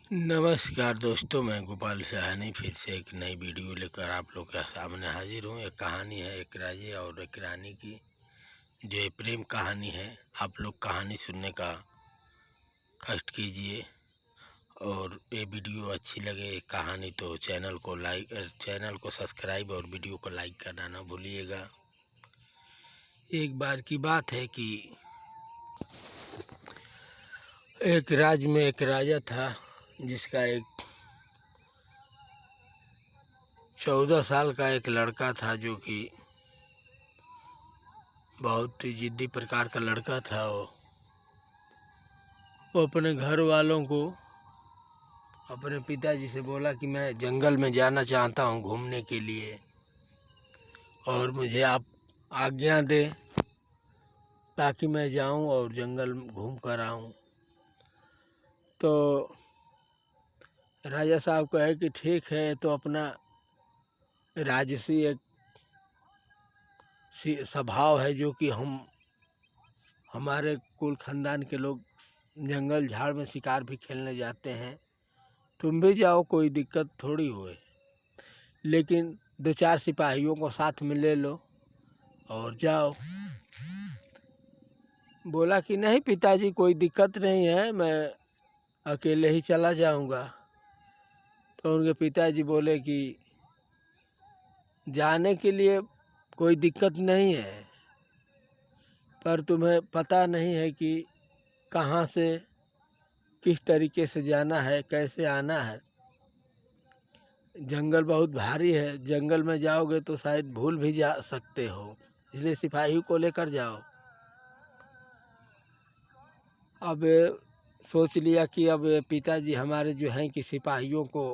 नमस्कार दोस्तों, मैं गोपाल सहानी फिर से एक नई वीडियो लेकर आप लोग के सामने हाजिर हूँ। एक कहानी है एक राजे और एक रानी की, जो ये प्रेम कहानी है। आप लोग कहानी सुनने का कष्ट कीजिए, और ये वीडियो अच्छी लगे कहानी तो चैनल को सब्सक्राइब और वीडियो को लाइक करना ना भूलिएगा। एक बार की बात है कि एक राज्य में एक राजा था, जिसका एक 14 साल का एक लड़का था, जो कि बहुत ही जिद्दी प्रकार का लड़का था। वो अपने घर वालों को, अपने पिताजी से बोला कि मैं जंगल में जाना चाहता हूँ घूमने के लिए, और मुझे आप आज्ञा दें ताकि मैं जाऊँ और जंगल घूम कर आऊँ। तो राजा साहब कहे कि ठीक है, तो अपना राजसी एक स्वभाव है, जो कि हमारे कुल खानदान के लोग जंगल झाड़ में शिकार भी खेलने जाते हैं। तुम भी जाओ, कोई दिक्कत थोड़ी होए, लेकिन 2-4 सिपाहियों को साथ में ले लो और जाओ। बोला कि नहीं पिताजी, कोई दिक्कत नहीं है, मैं अकेले ही चला जाऊंगा। तो उनके पिताजी बोले कि जाने के लिए कोई दिक्कत नहीं है, पर तुम्हें पता नहीं है कि कहाँ से किस तरीके से जाना है, कैसे आना है। जंगल बहुत भारी है, जंगल में जाओगे तो शायद भूल भी जा सकते हो, इसलिए सिपाही को लेकर जाओ। अब सोच लिया कि अब पिताजी हमारे जो हैं कि सिपाहियों को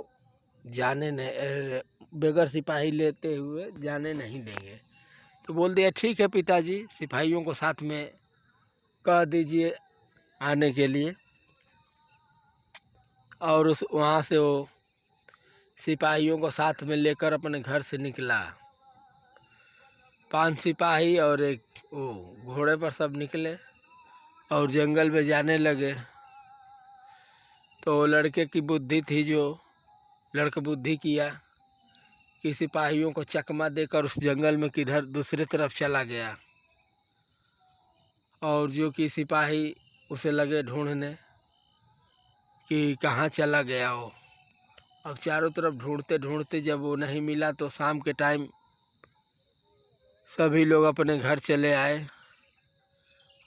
बगैर सिपाही लेते हुए जाने नहीं देंगे। तो बोल दिया ठीक है पिताजी, सिपाहियों को साथ में कह दीजिए आने के लिए। और वहाँ से वो सिपाहियों को साथ में लेकर अपने घर से निकला। 5 सिपाही और एक वो घोड़े पर सब निकले और जंगल में जाने लगे। तो लड़के की बुद्धि थी, जो लड़का बुद्धि किया कि सिपाहियों को चकमा देकर उस जंगल में किधर दूसरी तरफ चला गया। और जो कि सिपाही उसे लगे ढूंढने कि कहाँ चला गया वो। अब चारों तरफ ढूंढते ढूंढते जब वो नहीं मिला, तो शाम के टाइम सभी लोग अपने घर चले आए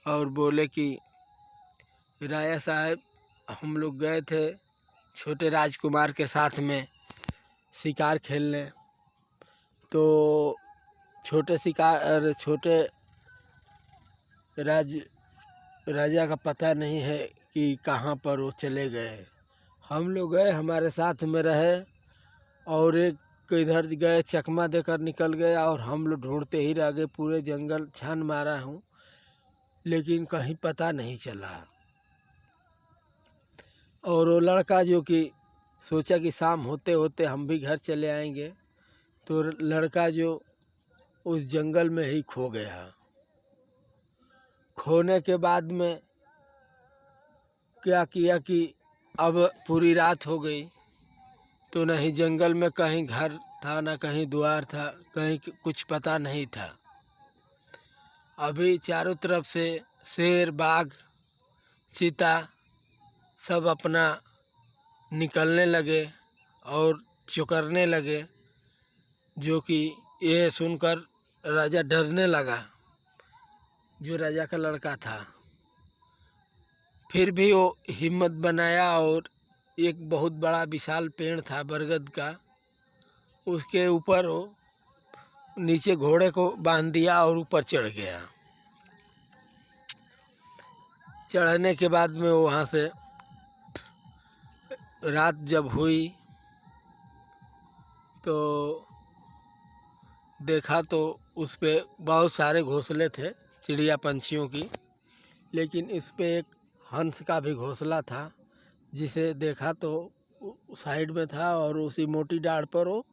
और बोले कि राजा साहब, हम लोग गए थे छोटे राजकुमार के साथ में शिकार खेलने, तो छोटे राजा का पता नहीं है कि कहाँ पर वो चले गए। हम लोग गए, हमारे साथ में रहे, और एक इधर गए चकमा देकर निकल गए, और हम लोग ढूंढते ही रह गए। पूरे जंगल छान मारा हूँ, लेकिन कहीं पता नहीं चला। और वो लड़का जो कि सोचा कि शाम होते होते हम भी घर चले आएंगे, तो लड़का जो उस जंगल में ही खो गया। खोने के बाद में क्या किया कि अब पूरी रात हो गई, तो नहीं जंगल में कहीं घर था, ना कहीं द्वार था, कहीं कुछ पता नहीं था। अभी चारों तरफ से शेर, बाघ, चीता सब अपना निकलने लगे और चुकरने लगे, जो कि ये सुनकर राजा डरने लगा, जो राजा का लड़का था। फिर भी वो हिम्मत बनाया, और एक बहुत बड़ा विशाल पेड़ था बरगद का, उसके ऊपर वो नीचे घोड़े को बांध दिया और ऊपर चढ़ गया। चढ़ने के बाद में वहाँ से रात जब हुई, तो देखा तो उस पे बहुत सारे घोंसले थे चिड़िया पंछियों की, लेकिन इस पे एक हंस का भी घोंसला था, जिसे देखा तो साइड में था, और उसी मोटी डाढ़ पर वो,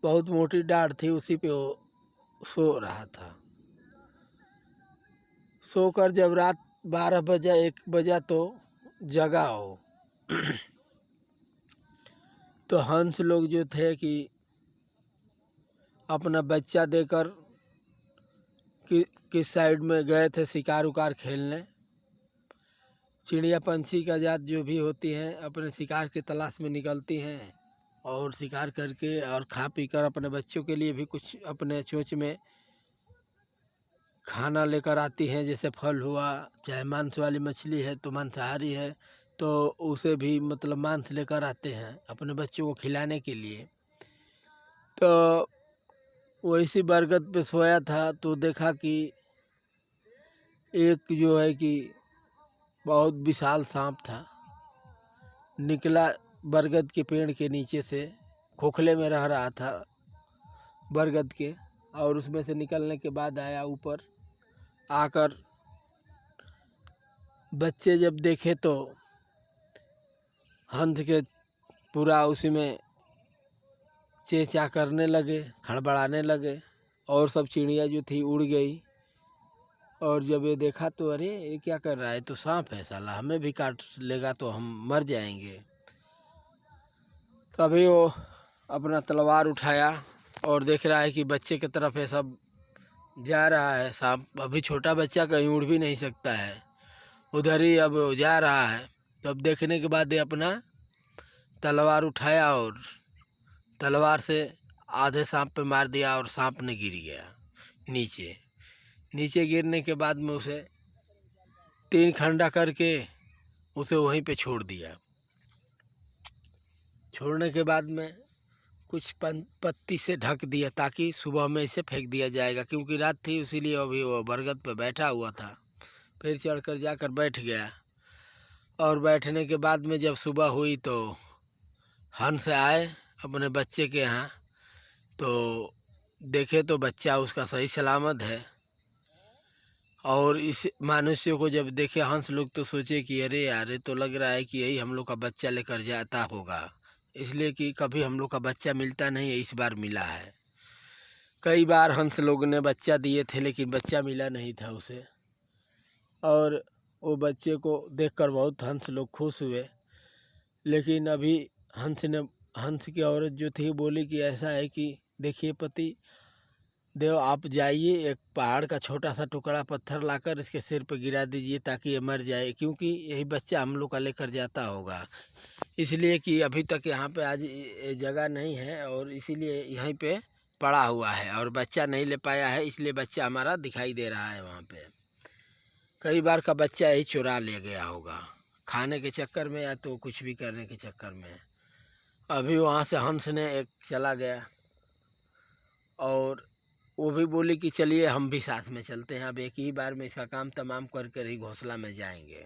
बहुत मोटी डाढ़ थी, उसी पे वो सो रहा था। सोकर जब रात 12 बजा 1 बजा तो जगा हो। तो हंस लोग जो थे कि अपना बच्चा देकर किस साइड में गए थे शिकार उकार खेलने। चिड़िया पंछी का जात जो भी होती हैं अपने शिकार की तलाश में निकलती हैं और शिकार करके और खा पी कर अपने बच्चों के लिए भी कुछ अपने चोंच में खाना लेकर आती हैं। जैसे फल हुआ, चाहे मांस वाली मछली है तो मांसाहारी है तो उसे भी मतलब मांस लेकर आते हैं अपने बच्चों को खिलाने के लिए। तो वैसी बरगद पे सोया था तो देखा कि एक जो है कि बहुत विशाल सांप था, निकला बरगद के पेड़ के नीचे से, खोखले में रह रहा था बरगद के, और उसमें से निकलने के बाद आया ऊपर आकर बच्चे जब देखे तो हंस के पूरा उसी में चेंचा करने लगे, खड़बड़ाने लगे और सब चिड़िया जो थी उड़ गई। और जब ये देखा तो अरे ये क्या कर रहा है, तो सांप है साला, हमें भी काट लेगा तो हम मर जाएंगे। तभी वो अपना तलवार उठाया और देख रहा है कि बच्चे की तरफ ये सब जा रहा है सांप। अभी छोटा बच्चा कहीं उड़ भी नहीं सकता है, उधर ही अब जा रहा है। तब देखने के बाद ये अपना तलवार उठाया और तलवार से आधे सांप पे मार दिया और सांप ने गिर गया नीचे। नीचे गिरने के बाद में उसे 3 खंडा करके उसे वहीं पे छोड़ दिया। छोड़ने के बाद में कुछ पत्ती से ढक दिया ताकि सुबह में इसे फेंक दिया जाएगा, क्योंकि रात थी इसीलिए अभी वो बरगद पे बैठा हुआ था। फिर चढ़कर जाकर बैठ गया और बैठने के बाद में जब सुबह हुई तो हंस आए अपने बच्चे के यहाँ, तो देखे तो बच्चा उसका सही सलामत है। और इस मनुष्य को जब देखे हंस लोग तो सोचे कि अरे यार ये तो लग रहा है कि यही हम लोग का बच्चा लेकर जाता होगा, इसलिए कि कभी हम लोग का बच्चा मिलता नहीं है, इस बार मिला है। कई बार हंस लोग ने बच्चा दिए थे लेकिन बच्चा मिला नहीं था उसे। और वो बच्चे को देखकर बहुत हंस लोग खुश हुए। लेकिन अभी हंस की औरत जो थी बोली कि ऐसा है कि देखिए पति देव, आप जाइए, एक पहाड़ का छोटा सा टुकड़ा पत्थर लाकर इसके सिर पर गिरा दीजिए ताकि ये मर जाए, क्योंकि यही बच्चा हम लोग का लेकर जाता होगा। इसलिए कि अभी तक यहाँ पे आज ये जगह नहीं है और इसीलिए यहीं पे पड़ा हुआ है और बच्चा नहीं ले पाया है, इसलिए बच्चा हमारा दिखाई दे रहा है वहाँ पे। कई बार का बच्चा यही चुरा ले गया होगा खाने के चक्कर में या तो कुछ भी करने के चक्कर में। अभी वहाँ से हंस ने एक चला गया और वो भी बोली कि चलिए हम भी साथ में चलते हैं, अब एक ही बार में इसका काम तमाम करके ही घोंसला में जाएंगे।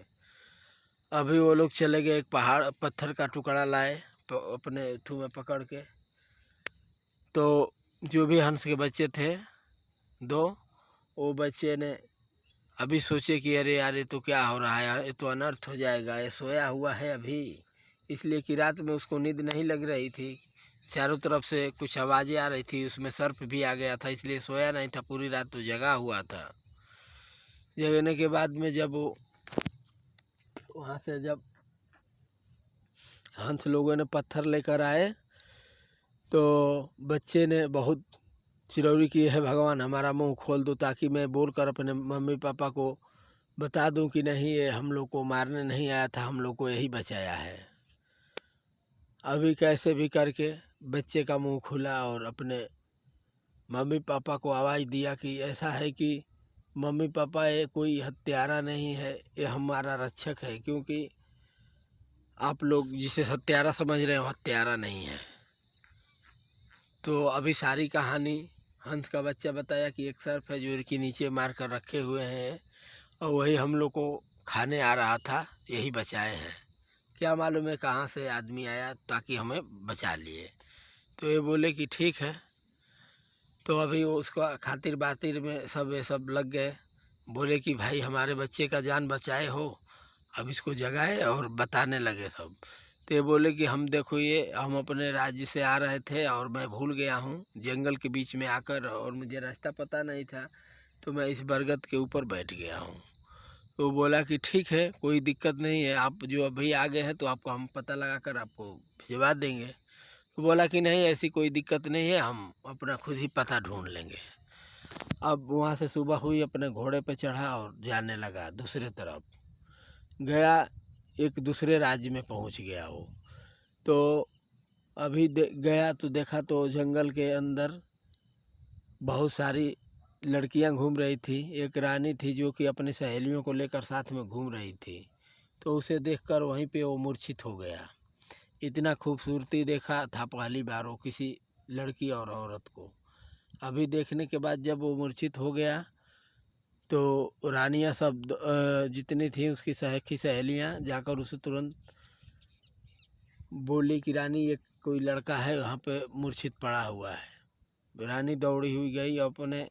अभी वो लोग चले गए, एक पहाड़ पत्थर का टुकड़ा लाए अपने थू में पकड़ के। तो जो भी हंस के बच्चे थे 2, वो बच्चे ने अभी सोचे कि अरे यार ये तो क्या हो रहा है, ये तो अनर्थ हो जाएगा, ये सोया हुआ है अभी। इसलिए कि रात में उसको नींद नहीं लग रही थी, चारों तरफ से कुछ आवाज़ें आ रही थी, उसमें सर्प भी आ गया था, इसलिए सोया नहीं था, पूरी रात तो जगा हुआ था। जगने के बाद में जब वो वहाँ से जब हंस लोगों ने पत्थर लेकर आए तो बच्चे ने बहुत चिरौरी की है, भगवान हमारा मुंह खोल दो ताकि मैं बोल कर अपने मम्मी पापा को बता दूं कि नहीं ये हम लोग को मारने नहीं आया था, हम लोग को यही बचाया है। अभी कैसे भी करके बच्चे का मुंह खुला और अपने मम्मी पापा को आवाज़ दिया कि ऐसा है कि मम्मी पापा ये कोई हत्यारा नहीं है, ये हमारा रक्षक है, क्योंकि आप लोग जिसे हत्यारा समझ रहे हो हत्यारा नहीं है। तो अभी सारी कहानी हंस का बच्चा बताया कि एक सर्प है जो इनके नीचे मार कर रखे हुए हैं और वही हम लोग को खाने आ रहा था, यही बचाए हैं। क्या मालूम है कहाँ से आदमी आया ताकि हमें बचा लिए। तो ये बोले कि ठीक है। तो अभी वो उसका खातिर बातिर में ये सब लग गए, बोले कि भाई हमारे बच्चे का जान बचाए हो, अब इसको जगाए और बताने लगे सब। तो ये बोले कि हम देखो ये हम अपने राज्य से आ रहे थे और मैं भूल गया हूँ जंगल के बीच में आकर, और मुझे रास्ता पता नहीं था तो मैं इस बरगद के ऊपर बैठ गया हूँ। तो बोला कि ठीक है कोई दिक्कत नहीं है, आप जो अभी आ गए हैं तो आपको हम पता लगा कर आपको भिजवा देंगे। तो बोला कि नहीं ऐसी कोई दिक्कत नहीं है, हम अपना खुद ही पता ढूंढ लेंगे। अब वहाँ से सुबह हुई, अपने घोड़े पे चढ़ा और जाने लगा दूसरे तरफ। गया, एक दूसरे राज्य में पहुँच गया वो। तो अभी गया तो देखा तो जंगल के अंदर बहुत सारी लड़कियां घूम रही थी। एक रानी थी जो कि अपनी सहेलियों को लेकर साथ में घूम रही थी। तो उसे देखकर वहीं पे वो मूर्छित हो गया। इतना खूबसूरती देखा था पहली बार वो किसी लड़की और औरत को। अभी देखने के बाद जब वो मूर्छित हो गया तो रानियां सब जितनी थी उसकी सहेलियां जाकर उसे तुरंत बोली कि रानी एक कोई लड़का है वहाँ पे मूर्छित पड़ा हुआ है। रानी दौड़ी हुई गई, अपने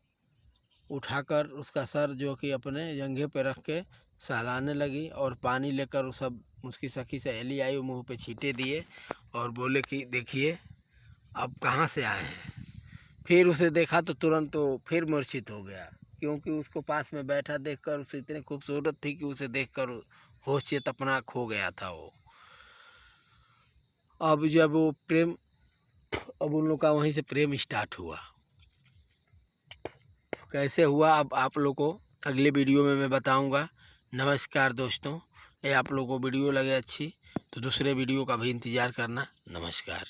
उठाकर उसका सर जो कि अपने जंघे पे रख के सहलाने लगी और पानी लेकर वो सब उसकी सखी सहेली आई, वो मुँह पे छींटे दिए और बोले कि देखिए अब कहाँ से आए हैं। फिर उसे देखा तो तुरंत वो फिर मूर्छित हो गया, क्योंकि उसको पास में बैठा देखकर उसे इतनी खूबसूरत थी कि उसे देखकर होश चेत अपना खो गया था वो। अब जब वो प्रेम, अब उन लोग का वहीं से प्रेम स्टार्ट हुआ। कैसे हुआ अब आप लोग को अगले वीडियो में मैं बताऊंगा। नमस्कार दोस्तों, ये आप लोगों को वीडियो लगे अच्छी तो दूसरे वीडियो का भी इंतज़ार करना। नमस्कार।